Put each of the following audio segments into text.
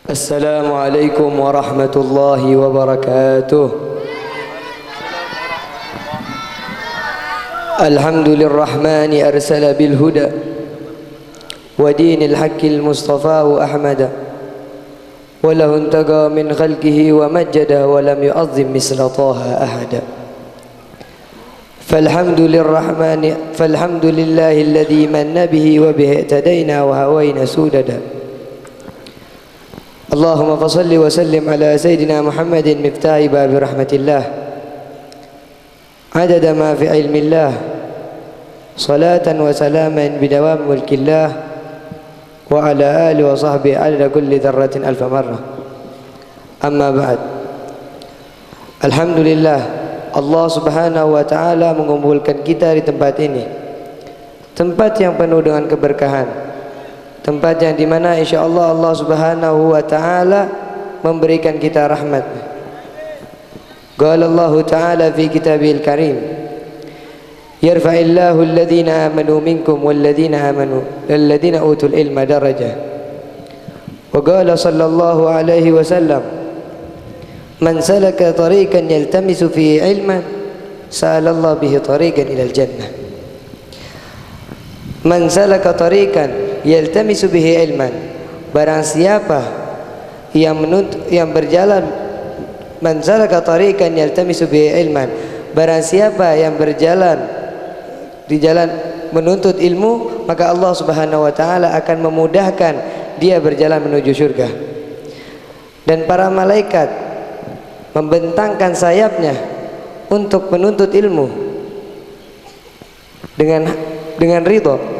السلام عليكم ورحمة الله وبركاته. الحمد للرحمن أرسل بالهدى ودين الحق المصطفى أحمد وله انتقى من خلقه ومجد ولم يعظم مثل طه أحدا. فالحمد لله الذي من به وبه اهتدينا وهوينا سوددا. اللهم فصل وسلم على سيدنا محمد مفتاح باب رحمة الله عدد ما في علم الله صلاة وسلاما بدوام ملك الله وعلى آله وصحبه عدد كل ذرة ألف مرة. أما بعد, Alhamdulillah, Allah subhanahu wa ta'ala mengumpulkan kita di tempat ini, tempat yang penuh dengan keberkahan, tempat yang dimana insyaAllah Allah subhanahu wa ta'ala memberikan kita rahmat. Qala Allah ta'ala fi kitabihil karim, yarfa'illahu alladhina amanu minkum walladhina utul ilma darajah. Wa qala sallallahu alaihi wasallam, man salaka tariqan yaltamisu fihi ilman sa'ala Allah bihi tariqan ilal jannah. Man salaka tariqan yaltamisu bihi ilman, barang siapa yang berjalan, man salaka tariqan yaltamisu bihi ilman, barang siapa yang berjalan di jalan menuntut ilmu, maka Allah subhanahu wa ta'ala akan memudahkan dia berjalan menuju surga. Dan para malaikat membentangkan sayapnya untuk menuntut ilmu dengan ridho.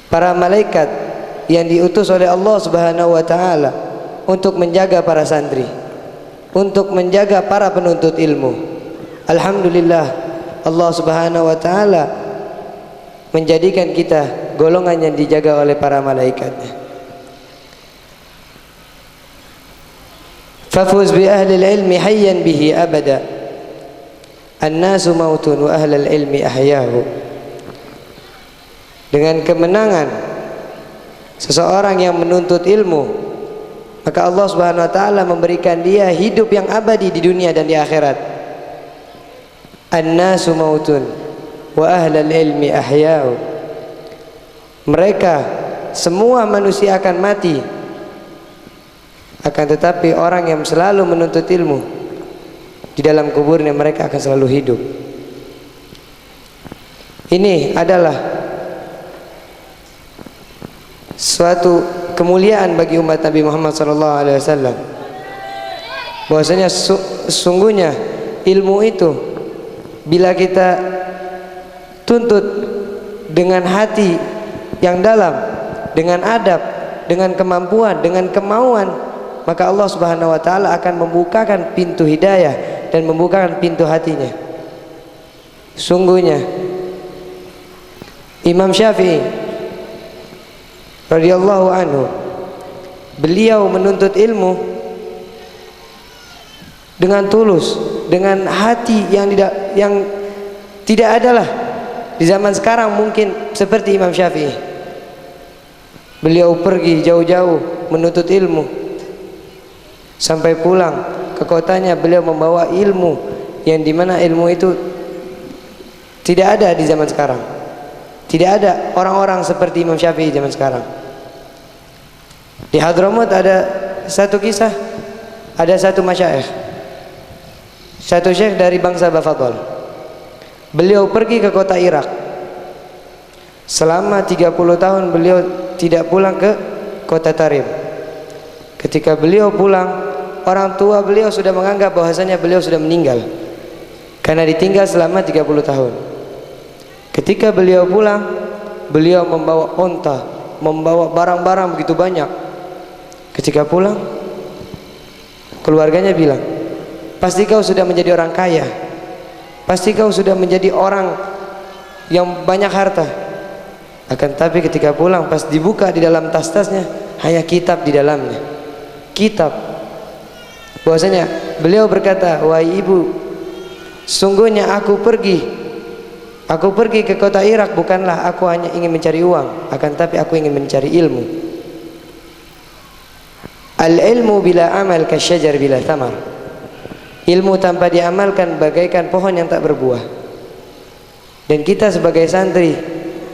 Para malaikat yang diutus oleh Allah subhanahu wa ta'ala untuk menjaga para santri, untuk menjaga para penuntut ilmu. Alhamdulillah, Allah subhanahu wa ta'ala menjadikan kita golongan yang dijaga oleh para malaikatnya. Fafuz bi ahlil ilmi hayyan bihi abada, annasu mautun wa ahlal ilmi ahyahu. Dengan kemenangan seseorang yang menuntut ilmu, maka Allah subhanahu wa ta'ala memberikan dia hidup yang abadi di dunia dan di akhirat. Annasu mautun wa ahlal ilmi ahyahu. Mereka semua manusia akan mati, akan tetapi orang yang selalu menuntut ilmu, di dalam kuburnya mereka akan selalu hidup. Ini adalah suatu kemuliaan bagi umat Nabi Muhammad SAW. Bahwasanya sesungguhnya ilmu itu bila kita tuntut dengan hati yang dalam, dengan adab, dengan kemampuan, dengan kemauan, maka Allah subhanahu wa ta'ala akan membukakan pintu hidayah dan membukakan pintu hatinya. Sungguhnya Imam Syafi'i radhiyallahu anhu, beliau menuntut ilmu dengan tulus, dengan hati yang tidak adalah di zaman sekarang mungkin seperti Imam Syafi'i. Beliau pergi jauh-jauh menuntut ilmu, sampai pulang ke kotanya beliau membawa ilmu yang dimana ilmu itu tidak ada di zaman sekarang. Tidak ada orang-orang seperti Imam Syafi'i zaman sekarang. Di Hadramut ada satu kisah, ada satu masyaikh, satu syekh dari bangsa Bafadhal. Beliau pergi ke kota Irak. Selama 30 tahun beliau tidak pulang ke kota Tarim. Ketika beliau pulang, orang tua beliau sudah menganggap bahwasanya beliau sudah meninggal karena ditinggal selama 30 tahun. Ketika beliau pulang, beliau membawa onta, membawa barang-barang begitu banyak. Ketika pulang, keluarganya bilang, pasti kau sudah menjadi orang kaya, pasti kau sudah menjadi orang yang banyak harta. Akan tapi ketika pulang, pas dibuka di dalam tas-tasnya, hanya kitab di dalamnya. Kitab. Bahwasanya beliau berkata, wahai ibu, sungguhnya aku pergi ke kota Irak bukanlah aku hanya ingin mencari uang, akan tapi aku ingin mencari ilmu. Al-ilmu bila amal kasyajar bila thamar. Ilmu tanpa diamalkan bagaikan pohon yang tak berbuah. Dan kita sebagai santri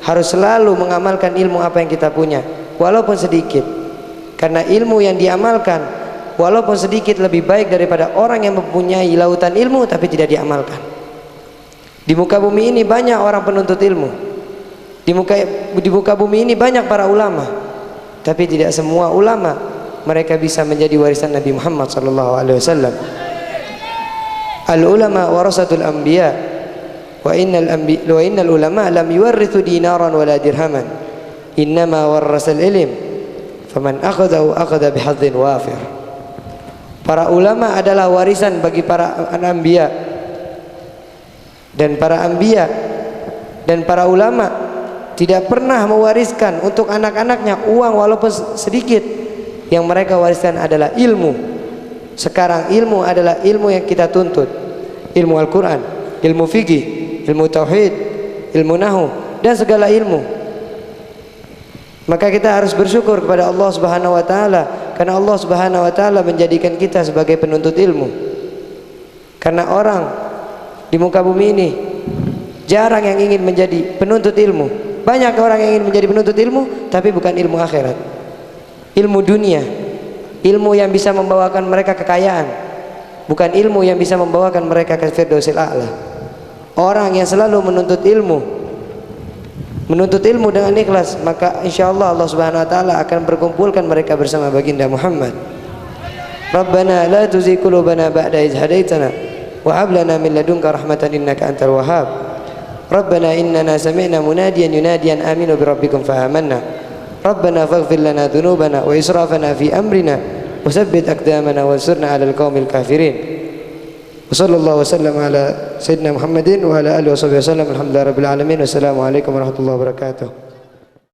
harus selalu mengamalkan ilmu apa yang kita punya, walaupun sedikit. Karena ilmu yang diamalkan walaupun sedikit lebih baik daripada orang yang mempunyai lautan ilmu tapi tidak diamalkan. Di muka bumi ini banyak orang penuntut ilmu. Di muka bumi ini banyak para ulama. Tapi tidak semua ulama mereka bisa menjadi warisan Nabi Muhammad sallallahu alaihi wasallam. Al ulama warasatul anbiya wa innal ulama lam yuwarrithu dinaran wala dirhaman. Innama warasal ilm faman akhadahu akhadha bihadzin wafir. Para ulama adalah warisan bagi para anbiya, dan para anbiya dan para ulama tidak pernah mewariskan untuk anak-anaknya uang walaupun sedikit. Yang mereka wariskan adalah ilmu. Sekarang ilmu adalah ilmu yang kita tuntut, ilmu Al-Quran, ilmu fikih, ilmu tauhid, ilmu nahu, dan segala ilmu. Maka kita harus bersyukur kepada Allah Subhanahu wa taala, karena Allah Subhanahu wa taala menjadikan kita sebagai penuntut ilmu. Karena orang di muka bumi ini jarang yang ingin menjadi penuntut ilmu. Banyak orang yang ingin menjadi penuntut ilmu tapi bukan ilmu akhirat. Ilmu dunia, ilmu yang bisa membawakan mereka kekayaan, bukan ilmu yang bisa membawakan mereka ke firdausil a'la. Orang yang selalu menuntut ilmu dengan ikhlas, maka insyaallah Allah Subhanahu wa taala akan berkumpulkan mereka bersama baginda Muhammad. Rabbana la tuzigh qulubana ba'da idh hadaitana wa hab lana min ladunka rahmatan innaka antal wahhab. Rabbana innana sami'na munadiyan yunadiyan aminu bi rabbikum fa amanna. Rabbana faghfir lana dhunubana wa israfana fi amrina wa tsabbit aqdamana wansurna 'alal qaumil kafirin. Wa sallallahu wasallam ala sayyidina Muhammadin wa ala alihi wa sahbihi wasallam. Alhamdulillahirabbil alamin. Wassalamu alaikum warahmatullahi wabarakatuh.